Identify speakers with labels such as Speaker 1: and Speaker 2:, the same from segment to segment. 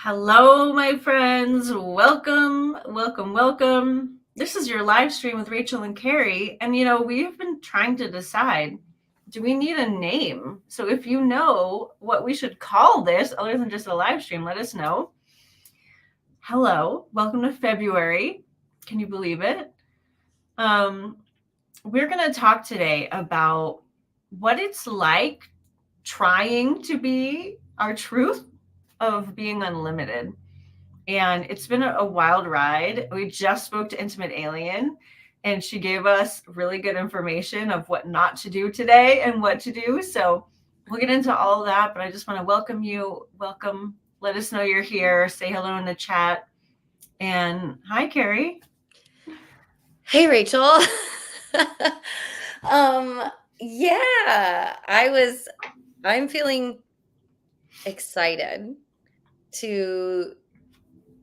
Speaker 1: Hello, my friends. Welcome, welcome, welcome. This is your live stream with Rachel and Carrie. And, we've been trying to decide, do we need a name? So if you know what we should call this, other than just a live stream, let us know. Hello, welcome to February. Can you believe it? We're going to talk today about what it's like trying to be our truth of being unlimited. And it's been a wild ride. We just spoke to Intimate Alien, and she gave us really good information of what not to do today and what to do. So we'll get into all of that, but I just want to welcome you. Welcome. Let us know you're here. Say hello in the chat. And hi, Carrie.
Speaker 2: Hey, Rachel. I'm feeling excited to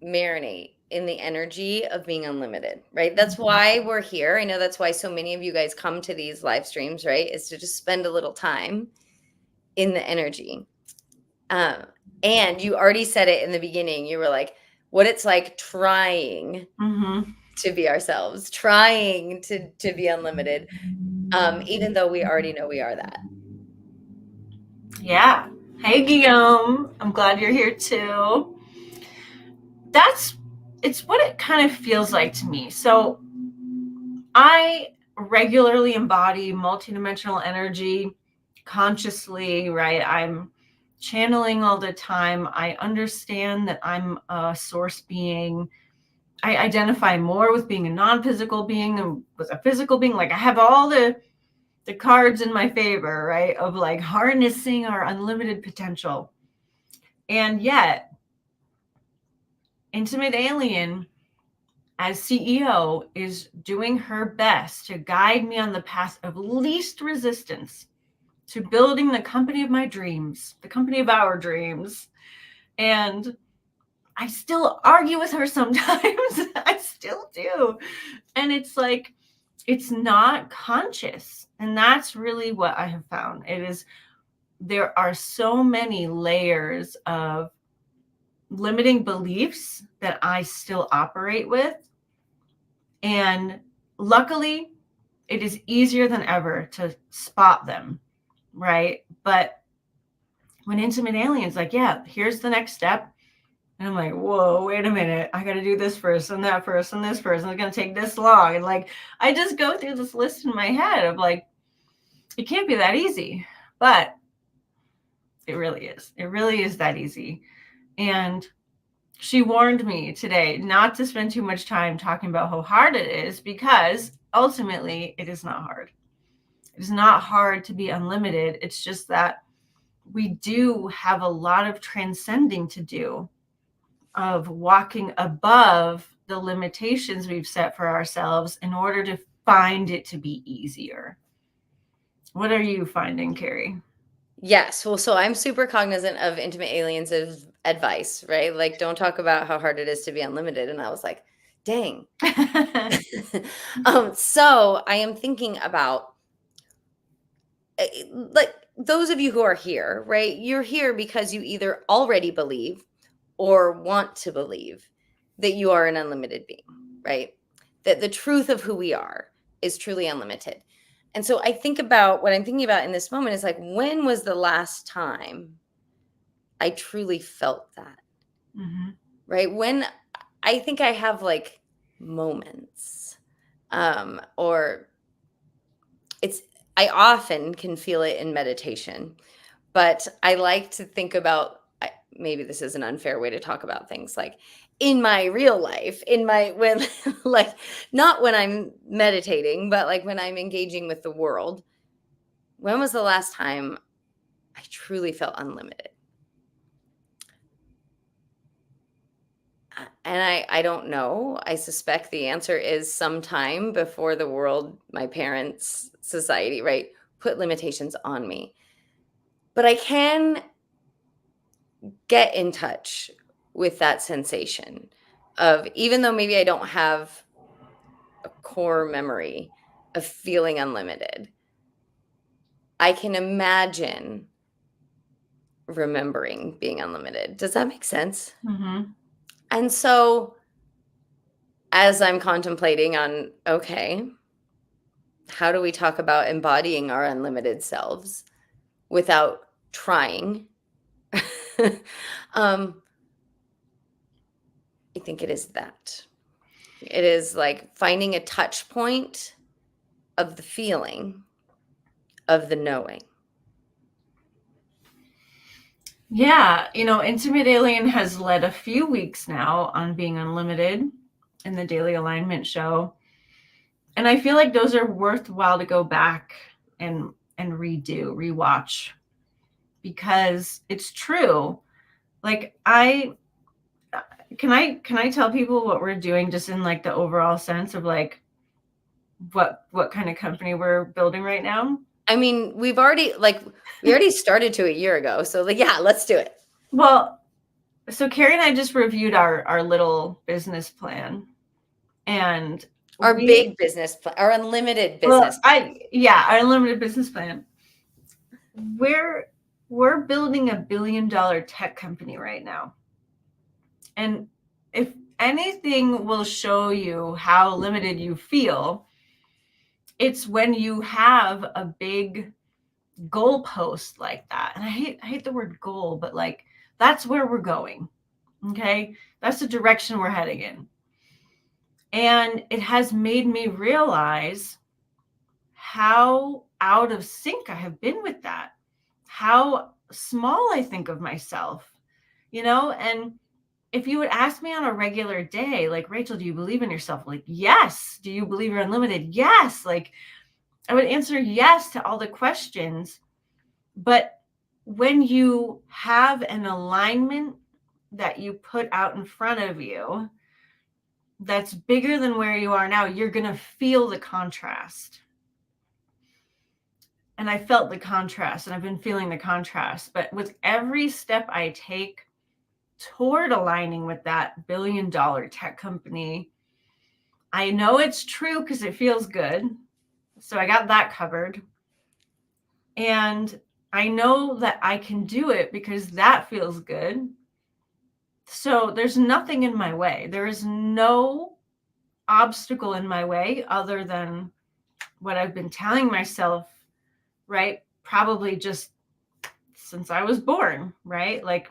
Speaker 2: marinate in the energy of being unlimited, right? That's why we're here. I know that's why so many of you guys come to these live streams, right? Is to just spend a little time in the energy. And you already said it in the beginning. You were like, what it's like trying to be ourselves, trying to be unlimited, even though we already know we are that.
Speaker 1: Yeah. Hey, Guillaume. I'm glad you're here too. It's what it kind of feels like to me. So I regularly embody multidimensional energy consciously, right? I'm channeling all the time. I understand that I'm a source being. I identify more with being a non-physical being than with a physical being. Like I have all the cards in my favor, right? Of like harnessing our unlimited potential. And yet, Intimate Alien as CEO is doing her best to guide me on the path of least resistance to building the company of my dreams, the company of our dreams. And I still argue with her sometimes. I still do. And it's like, it's not conscious. And that's really what I have found. There are so many layers of limiting beliefs that I still operate with. And luckily, it is easier than ever to spot them, right? But when Intimate Alien's like, yeah, here's the next step. And I'm like, whoa, wait a minute. I got to do this first and that first and this first. And it's going to take this long. And like, I just go through this list in my head of like, it can't be that easy. But it really is. It really is that easy. And she warned me today not to spend too much time talking about how hard it is, because ultimately it is not hard. It is not hard to be unlimited. It's just that we do have a lot of transcending to do, of walking above the limitations we've set for ourselves in order to find it to be easier. What are you finding, Carrie?
Speaker 2: Yes. Well, so I'm super cognizant of Intimate Aliens' advice, right? Like, don't talk about how hard it is to be unlimited. And I was like, dang. So I am thinking about like those of you who are here, right? You're here because you either already believe or want to believe that you are an unlimited being, right? That the truth of who we are is truly unlimited. And so I think about what I'm thinking about in this moment is like, when was the last time I truly felt that?
Speaker 1: Mm-hmm.
Speaker 2: Right? When I think I have like moments, or I often can feel it in meditation, but I like to think about, maybe this is an unfair way to talk about things, like in my real life, when like, not when I'm meditating, but like when I'm engaging with the world. When was the last time I truly felt unlimited? And I don't know. I suspect the answer is sometime before the world, my parents, society, right, put limitations on me. But I can get in touch with that sensation of, even though maybe I don't have a core memory of feeling unlimited, I can imagine remembering being unlimited. Does that make sense?
Speaker 1: Mm-hmm.
Speaker 2: And so as I'm contemplating on, okay, how do we talk about embodying our unlimited selves without trying? I think it is that. It is like finding a touch point of the feeling, of the knowing.
Speaker 1: Yeah, Intimate Alien has led a few weeks now on being unlimited in the Daily Alignment show. And I feel like those are worthwhile to go back and rewatch, because it's true. Like can I tell people what we're doing just in like the overall sense of like what kind of company we're building right now?
Speaker 2: I mean, we already started to a year ago. So like, yeah, let's do it.
Speaker 1: Well, so Carrie and I just reviewed our little business plan, and
Speaker 2: Our big business plan, our unlimited business plan.
Speaker 1: Our unlimited business plan. We're building $1 billion tech company right now. And if anything will show you how limited you feel, it's when you have a big goalpost like that. And I hate the word goal, but like that's where we're going. Okay? That's the direction we're heading in. And it has made me realize how out of sync I have been with that, how small I think of myself, and if you would ask me on a regular day, like, Rachel, do you believe in yourself? Like, yes. Do you believe you're unlimited? Yes. Like, I would answer yes to all the questions. But when you have an alignment that you put out in front of you that's bigger than where you are now, you're going to feel the contrast. And I felt the contrast, and I've been feeling the contrast. But with every step I take toward aligning with that $1 billion tech company, I know it's true because it feels good. So I got that covered. And I know that I can do it because that feels good. So there's nothing in my way. There is no obstacle in my way other than what I've been telling myself, right? Probably just since I was born, right? Like,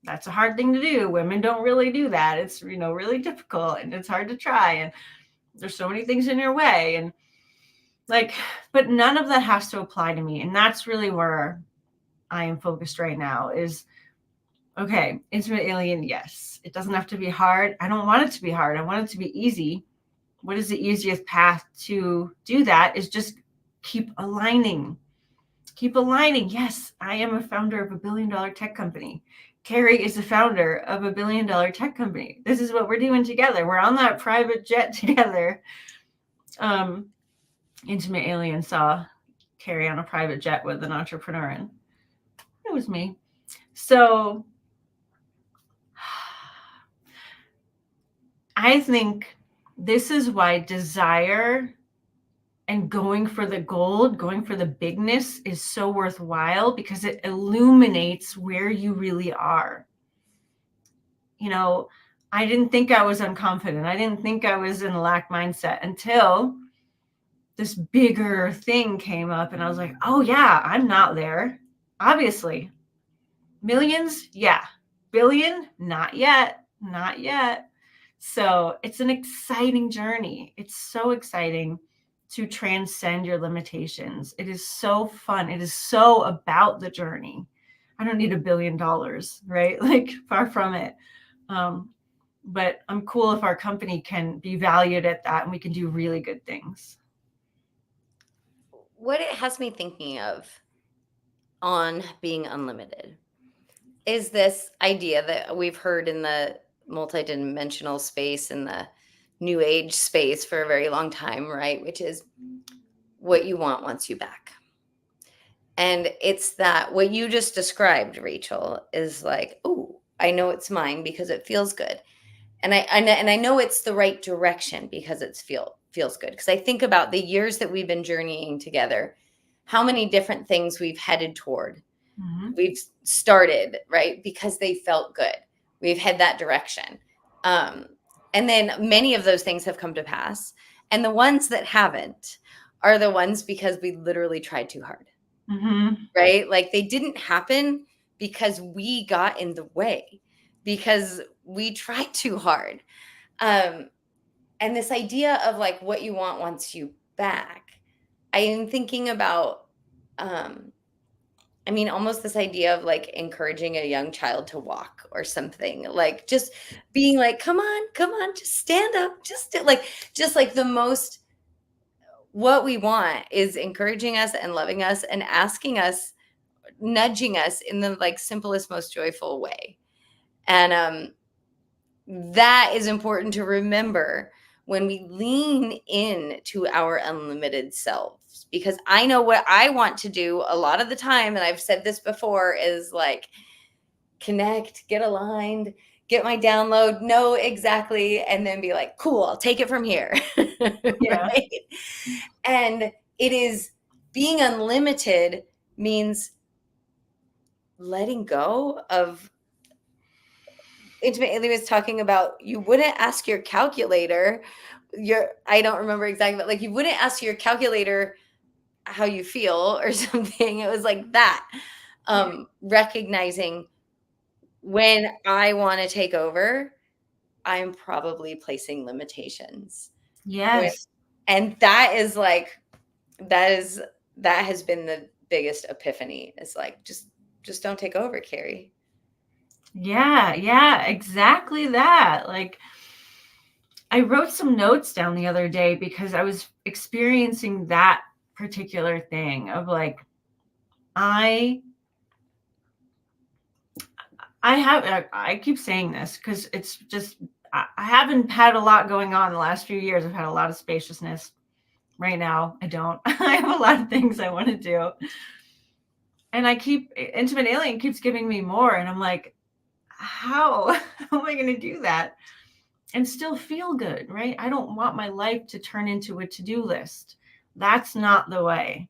Speaker 1: that's a hard thing to do. Women don't really do that. It's, really difficult, and it's hard to try. And there's so many things in your way. And like, but none of that has to apply to me. And that's really where I am focused right now is, okay, Intimate Alien, yes. It doesn't have to be hard. I don't want it to be hard. I want it to be easy. What is the easiest path to do that is just keep aligning. Keep aligning. Yes, I am a founder of $1 billion tech company. Carrie is the founder of $1 billion tech company. This is what we're doing together. We're on that private jet together. Intimate Alien saw Carrie on a private jet with an entrepreneur, and it was me. So I think this is why desire and going for the gold, going for the bigness is so worthwhile, because it illuminates where you really are. I didn't think I was unconfident. I didn't think I was in a lack mindset until this bigger thing came up, and I was like, oh yeah, I'm not there. Obviously. Millions? Yeah. Billion? Not yet. Not yet. So it's an exciting journey. It's so exciting to transcend your limitations. It is so fun. It is so about the journey. I don't need $1 billion, right? Like, far from it. But I'm cool if our company can be valued at that and we can do really good things.
Speaker 2: What it has me thinking of on being unlimited is this idea that we've heard in the multidimensional space and the new age space for a very long time, right? Which is what you want wants you back. And it's that what you just described, Rachel, is like, oh, I know it's mine because it feels good. And I know it's the right direction because it feels good. Because I think about the years that we've been journeying together, how many different things we've headed toward. we've started, right? Because they felt good. We've had that direction. And then many of those things have come to pass. And the ones that haven't are the ones because we literally tried too hard, right? Like they didn't happen because we got in the way, because we tried too hard. And this idea of like what you want wants you back. I am thinking about, almost this idea of like encouraging a young child to walk or something, like just being like, come on, just stand up, just like the most, what we want is encouraging us and loving us and asking us, nudging us in the like simplest, most joyful way. And that is important to remember when we lean in to our unlimited selves, because I know what I want to do a lot of the time, and I've said this before, is like connect, get aligned, get my download, know exactly, and then be like, cool, I'll take it from here.
Speaker 1: Yeah.
Speaker 2: Right? And it is, being unlimited means letting go of, Intimate Alien was talking about, you wouldn't ask your calculator, I don't remember exactly, but like you wouldn't ask your calculator how you feel or something. It was like that. Recognizing when I want to take over, I'm probably placing limitations.
Speaker 1: Yes.
Speaker 2: And that is like, that has been the biggest epiphany. It's like, just don't take over, Carrie.
Speaker 1: Yeah, exactly that. Like, I wrote some notes down the other day because I was experiencing that particular thing of like, I keep saying this because it's just, I haven't had a lot going on the last few years. I've had a lot of spaciousness. Right now, I don't. I have a lot of things I want to do. And Intimate Alien keeps giving me more. And I'm like, how am I going to do that and still feel good, right? I don't want my life to turn into a to-do list. That's not the way.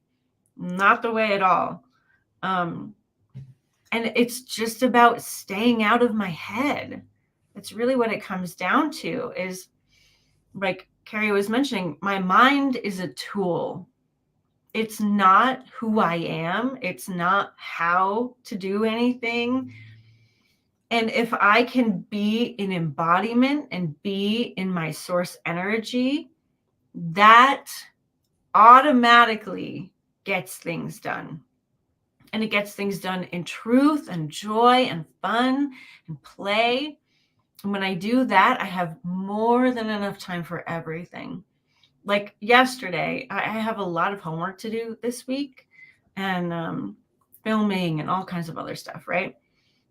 Speaker 1: Not the way at all. And it's just about staying out of my head. That's really what it comes down to, is like Carrie was mentioning, my mind is a tool. It's not who I am. It's not how to do anything. And if I can be in embodiment and be in my source energy, that automatically gets things done. And it gets things done in truth and joy and fun and play. And when I do that, I have more than enough time for everything. Like yesterday, I have a lot of homework to do this week, and filming and all kinds of other stuff, right?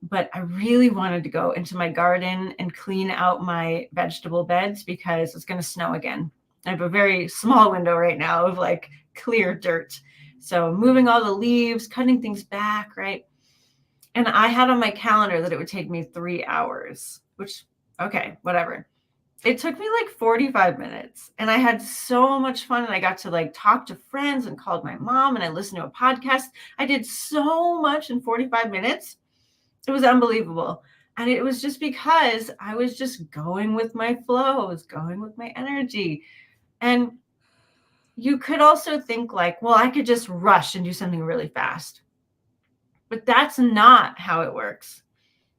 Speaker 1: But I really wanted to go into my garden and clean out my vegetable beds because it's going to snow again. I have a very small window right now of like clear dirt. So moving all the leaves, cutting things back, right? And I had on my calendar that it would take me 3 hours, which, okay, whatever. It took me like 45 minutes and I had so much fun, and I got to like talk to friends and called my mom, and I listened to a podcast. I did so much in 45 minutes. It was unbelievable. And it was just because I was just going with my flow. I was going with my energy. And you could also think like, well, I could just rush and do something really fast. But that's not how it works.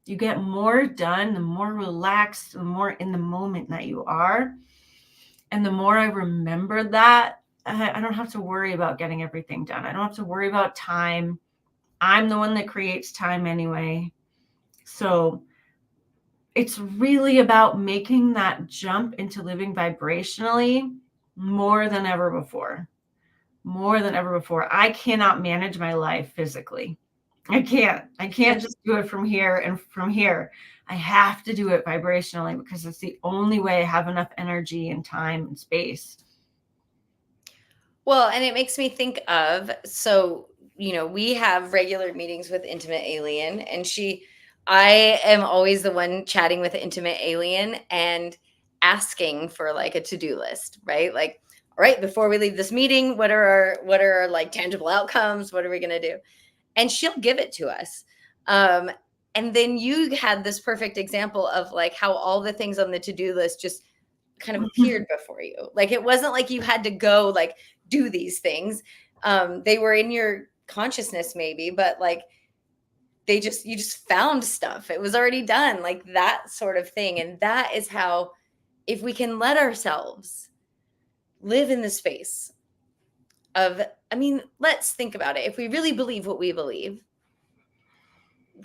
Speaker 1: You get more done, the more relaxed, the more in the moment that you are. And the more I remember that, I don't have to worry about getting everything done. I don't have to worry about time. I'm the one that creates time anyway. So it's really about making that jump into living vibrationally more than ever before. More than ever before. I cannot manage my life physically. I can't just do it from here and from here. I have to do it vibrationally because it's the only way I have enough energy and time and space.
Speaker 2: Well, and it makes me think of, so, we have regular meetings with Intimate Alien, and I am always the one chatting with Intimate Alien and asking for like a to-do list, right? Like, all right, before we leave this meeting, what are our like tangible outcomes? What are we going to do? and she'll give it to us. And then you had this perfect example of like how all the things on the to-do list just kind of appeared before you. Like it wasn't like you had to go like do these things. They were in your consciousness maybe, but like you just found stuff. It was already done, like that sort of thing. And that is how, if we can let ourselves live in the space of, I mean, let's think about it. If we really believe what we believe,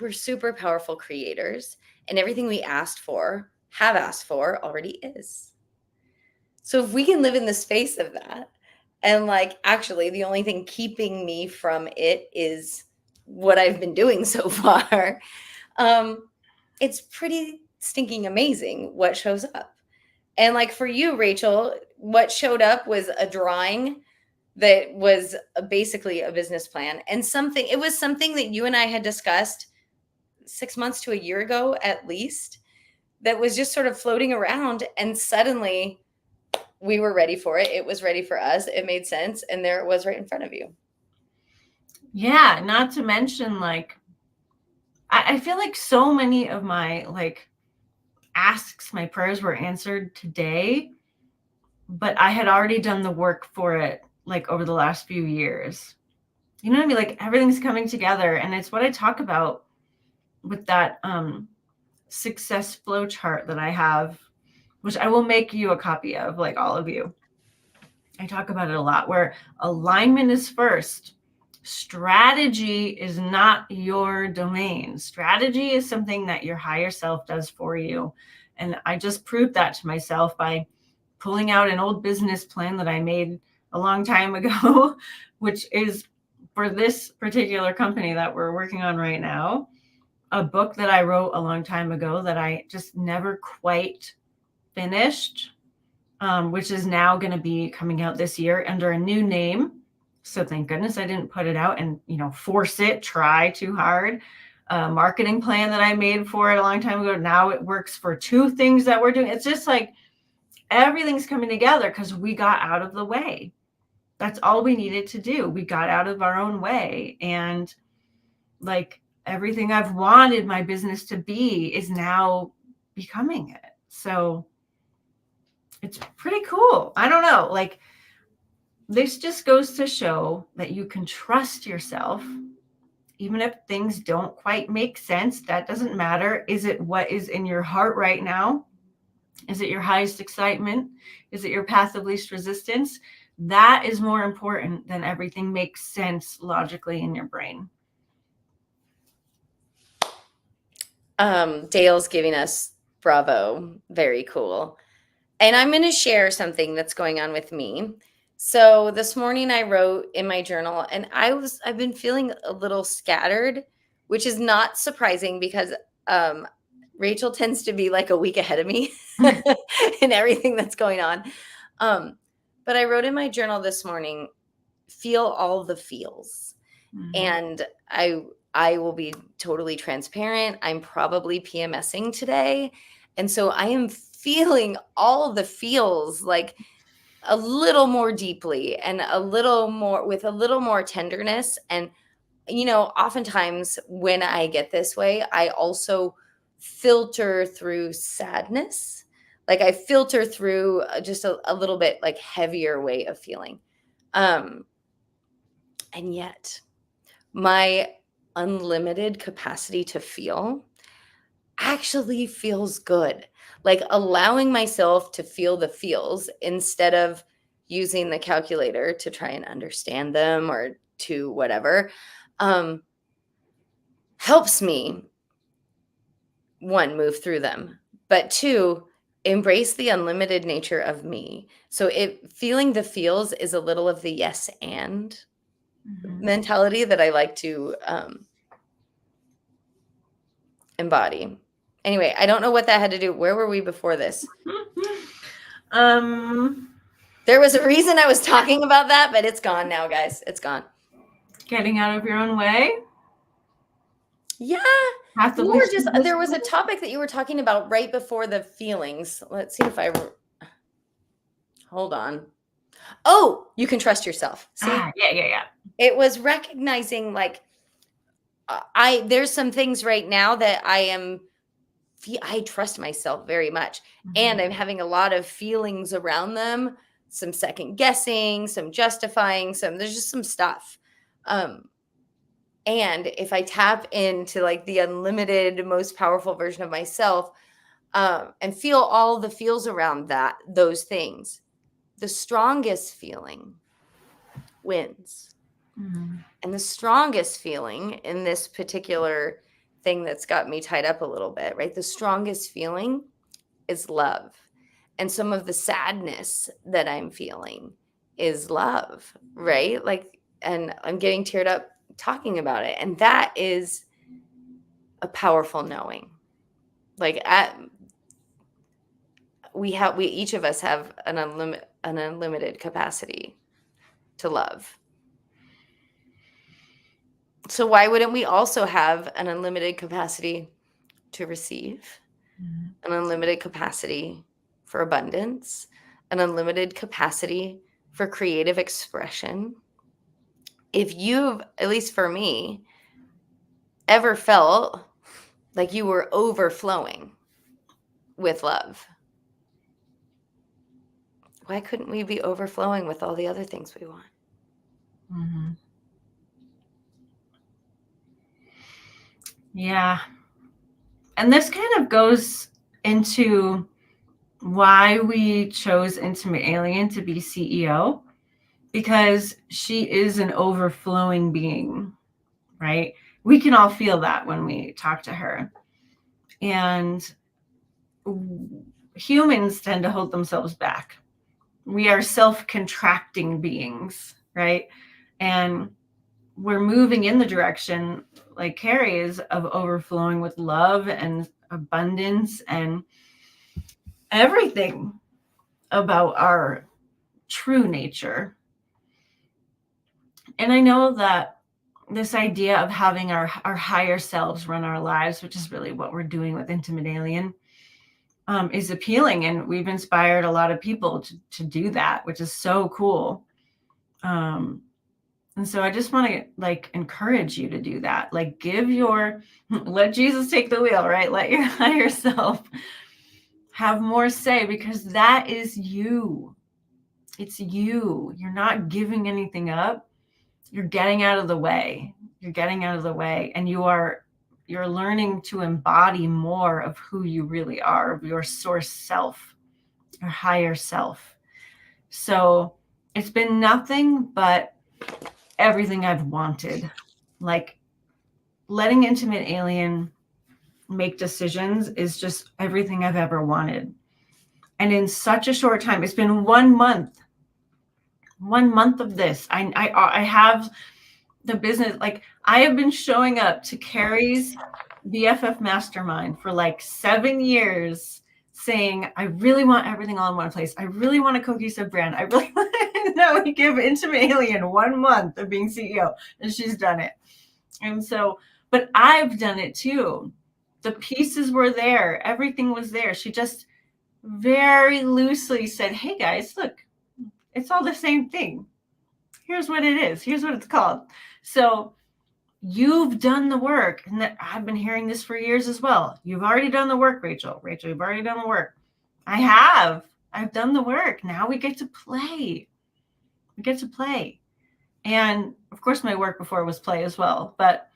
Speaker 2: we're super powerful creators, and everything we have asked for already is. So if we can live in the space of that, and like, actually the only thing keeping me from it is what I've been doing so far, it's pretty stinking amazing what shows up. And like for you, Rachel, what showed up was a drawing that was basically a business plan, and it was something that you and I had discussed 6 months to a year ago, at least, that was just sort of floating around. And suddenly we were ready for it. It was ready for us. It made sense. And there it was right in front of you.
Speaker 1: Yeah. Not to mention, like, I feel like so many of my like asks, my prayers were answered today, but I had already done the work for it like over the last few years. You know what I mean? Like everything's coming together, and it's what I talk about with that success flow chart that I have, which I will make you a copy of, like all of you. I talk about it a lot, where alignment is first. Strategy is not your domain. Strategy is something that your higher self does for you. And I just proved that to myself by pulling out an old business plan that I made a long time ago, which is for this particular company that we're working on right now, a book that I wrote a long time ago that I just never quite finished, which is now going to be coming out this year under a new name. So thank goodness I didn't put it out and, force it, try too hard. Marketing plan that I made for it a long time ago. Now it works for 2 things that we're doing. It's just like everything's coming together because we got out of the way. That's all we needed to do. We got out of our own way, and like everything I've wanted my business to be is now becoming it. So it's pretty cool. I don't know. Like, this just goes to show that you can trust yourself, even if things don't quite make sense. That doesn't matter. Is it what is in your heart right now? Is it your highest excitement? Is it your path of least resistance? That is more important than everything makes sense logically in your brain.
Speaker 2: Dale's giving us bravo. Very cool. And I'm going to share something that's going on with me. So this morning I wrote in my journal, and I've been feeling a little scattered, which is not surprising because Rachel tends to be like a week ahead of me in everything that's going on. But I wrote in my journal this morning, feel all the feels. Mm-hmm. And I will be totally transparent. I'm probably PMSing today. And so I am feeling all the feels, like a little more deeply and with a little more tenderness. And, oftentimes when I get this way, I also filter through sadness. Like I filter through just a little bit like heavier way of feeling. And yet my unlimited capacity to feel actually feels good. Like allowing myself to feel the feels instead of using the calculator to try and understand them or to whatever, helps me, 1, move through them, but 2, embrace the unlimited nature of me. So feeling the feels is a little of the yes and mentality that I like to embody. Anyway, I don't know what that had to do. Where were we before this? There was a reason I was talking about that, but it's gone now, guys. It's gone.
Speaker 1: Getting out of your own way?
Speaker 2: Yeah. There was a topic that you were talking about right before the feelings. Let's see if hold on. Oh, you can trust yourself. See?
Speaker 1: Yeah.
Speaker 2: It was recognizing like there's some things right now that I trust myself very much. And I'm having a lot of feelings around them, some second guessing, some justifying, there's just some stuff. And if I tap into like the unlimited, most powerful version of myself, and feel all the feels around those things, the strongest feeling wins. And the strongest feeling in this particular thing that's got me tied up a little bit, right? The strongest feeling is love. And some of the sadness that I'm feeling is love, right? Like, and I'm getting teared up talking about it. And that is a powerful knowing. Like we each of us have an unlimited capacity to love. So why wouldn't we also have an unlimited capacity to receive, an unlimited capacity for abundance, an unlimited capacity for creative expression? If you've, at least for me, ever felt like you were overflowing with love, why couldn't we be overflowing with all the other things we want?
Speaker 1: Yeah. And this kind of goes into why we chose Intimate Alien to be CEO, because she is an overflowing being, right? We can all feel that when we talk to her. And humans tend to hold themselves back. We are self-contracting beings, right? And we're moving in the direction, like Carrie is, of overflowing with love and abundance and everything about our true nature. And I know that this idea of having our higher selves run our lives, which is really what we're doing with Intimate Alien, is appealing. And we've inspired a lot of people to do that, which is so cool. And so I just want to like encourage you to do that. Like let Jesus take the wheel, right? Let your higher self have more say, because that is you. It's you. You're not giving anything up. You're getting out of the way. You're getting out of the way, and you're learning to embody more of who you really are, of your source self, your higher self. So it's been nothing but everything I've wanted. Like letting Intimate Alien make decisions is just everything I've ever wanted. And in such a short time, it's been 1 month of this. I have the business. Like I have been showing up to Carrie's BFF mastermind for like 7 years, saying, I really want everything all in one place. I really want a cohesive brand. I really want to give Intimate Alien 1 month of being CEO. And she's done it. And so, but I've done it too. The pieces were there. Everything was there. She just very loosely said, hey guys, look, it's all the same thing. Here's what it is. Here's what it's called. So you've done the work. And I've been hearing this for years as well. You've already done the work, Rachel. Rachel, you've already done the work. I have. I've done the work. Now we get to play. We get to play. And of course, my work before was play as well. But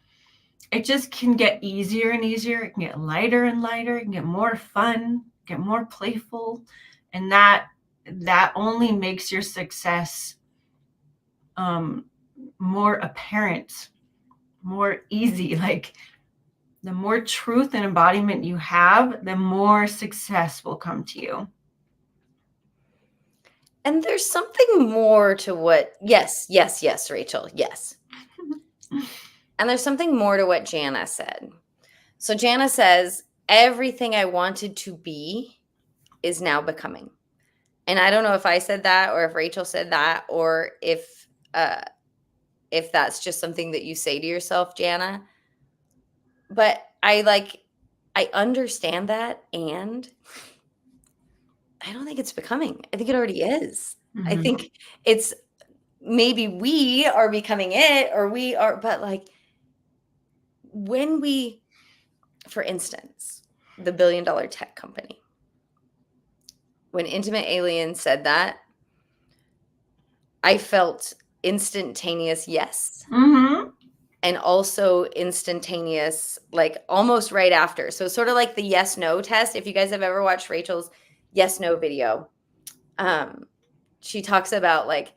Speaker 1: it just can get easier and easier. It can get lighter and lighter. It can get more fun, get more playful. And that only makes your success more apparent, more easy. Like the more truth and embodiment you have, the more success will come to you.
Speaker 2: And there's something more to what, yes, Rachel, yes. And there's something more to what Jana said. So Jana says, everything I wanted to be is now becoming. And I don't know if I said that or if Rachel said that, or if that's just something that you say to yourself, Jana. But I understand that, and I don't think it's becoming. I think it already is. I think it's maybe we are becoming it, or we are, but like when we, for instance, the $1 billion tech company, when Intimate Alien said that, I felt instantaneous yes.
Speaker 1: Mm-hmm.
Speaker 2: And also instantaneous, like almost right after. So sort of like the yes no test. If you guys have ever watched Rachel's yes no video, she talks about like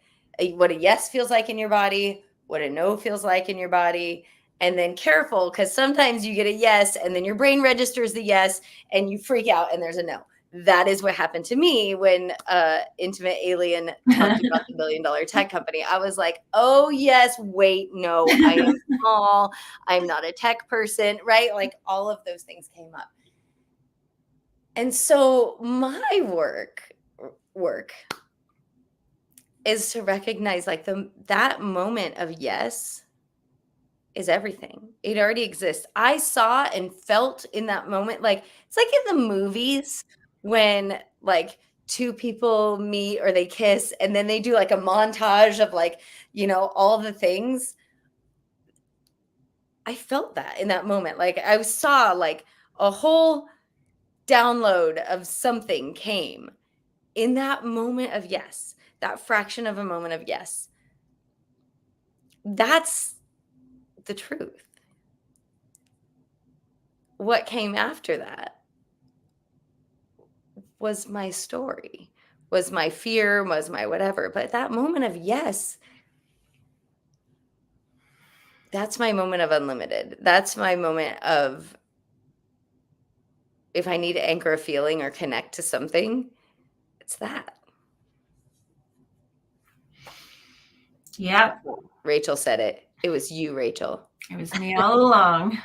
Speaker 2: what a yes feels like in your body, what a no feels like in your body. And then careful, because sometimes you get a yes and then your brain registers the yes and you freak out and there's a no. That is what happened to me when Intimate Alien talked about the $1 billion tech company. I was like, oh, yes, wait, no, I am small. I'm not a tech person, right? Like all of those things came up. And so my work is to recognize like that moment of yes is everything. It already exists. I saw and felt in that moment, like it's like in the movies when like two people meet or they kiss and then they do like a montage of like, you know, all the things. I felt that in that moment. Like I saw like a whole download of something came in that moment of yes, that fraction of a moment of yes. That's the truth. What came after that was my story, was my fear, was my whatever. But that moment of yes, that's my moment of unlimited. That's my moment of if I need to anchor a feeling or connect to something, it's that.
Speaker 1: Yeah.
Speaker 2: Rachel said it. It was you, Rachel.
Speaker 1: It was me all along.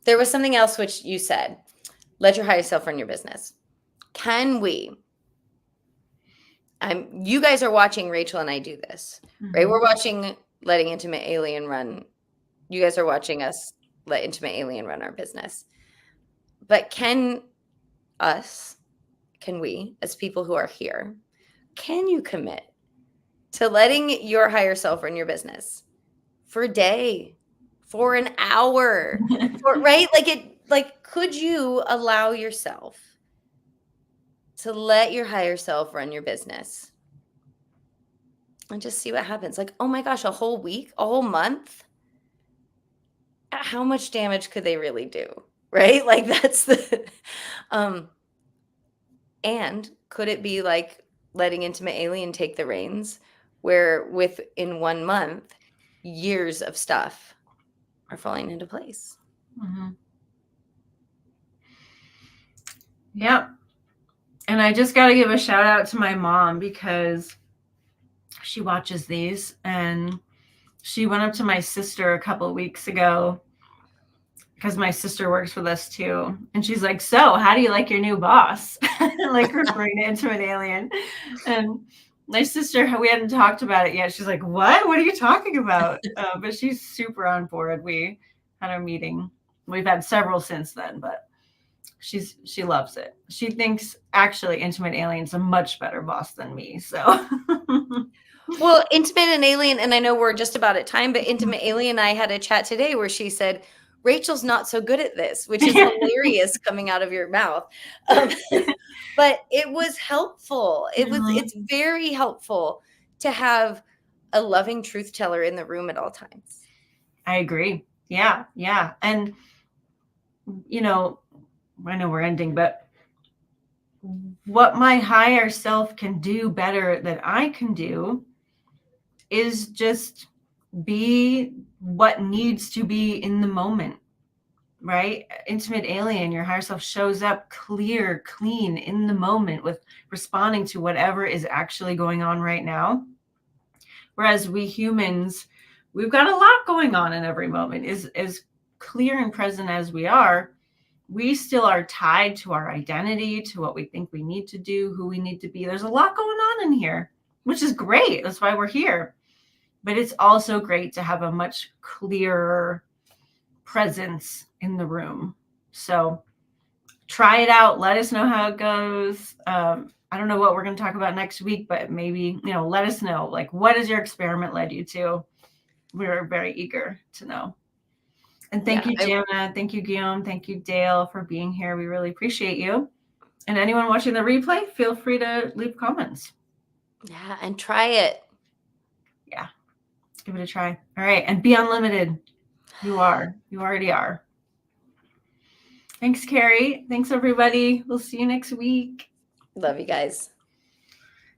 Speaker 2: There was something else which you said. Let your higher self run your business. Can we? You guys are watching Rachel and I do this, right? We're watching Letting Intimate Alien run. You guys are watching us let Intimate Alien run our business. But can we, as people who are here, can you commit to letting your higher self run your business for a day, for an hour, right? Like, could you allow yourself to let your higher self run your business and just see what happens? Like, oh my gosh, a whole week, a whole month? How much damage could they really do? Right? Like that's the, and could it be like letting Intimate Alien take the reins where within 1 month, years of stuff are falling into place?
Speaker 1: Mm-hmm. Yep. And I just got to give a shout out to my mom because she watches these and she went up to my sister a couple of weeks ago because my sister works with us too. And she's like, so how do you like your new boss? Like referring to Intimate Alien. And my sister, we hadn't talked about it yet. She's like, what are you talking about? But she's super on board. We had a meeting. We've had several since then, but she loves it. She thinks actually Intimate Alien's a much better boss than me. So
Speaker 2: well, Intimate and Alien, and I know we're just about at time, but Intimate Alien and I had a chat today where she said, Rachel's not so good at this, which is hilarious coming out of your mouth. But it was helpful. It's very helpful to have a loving truth teller in the room at all times.
Speaker 1: I agree. Yeah. Yeah. And, you know, I know we're ending, but what my higher self can do better than I can do is just be what needs to be in the moment, right? Intimate Alien, your higher self shows up clear, clean in the moment with responding to whatever is actually going on right now. Whereas we humans, we've got a lot going on in every moment. As clear and present as we are, we still are tied to our identity, to what we think we need to do, who we need to be. There's a lot going on in here, which is great. That's why we're here. But it's also great to have a much clearer presence in the room. So try it out. Let us know how it goes. I don't know what we're going to talk about next week, but maybe, let us know, like, what has your experiment led you to? we're very eager to know. And thank you, Jana. Thank you, Guillaume. Thank you, Dale, for being here. We really appreciate you. And anyone watching the replay, feel free to leave comments.
Speaker 2: Yeah, and try it.
Speaker 1: Yeah, give it a try. All right, and be unlimited. You are. You already are. Thanks, Carrie. Thanks, everybody. We'll see you next week.
Speaker 2: Love you guys.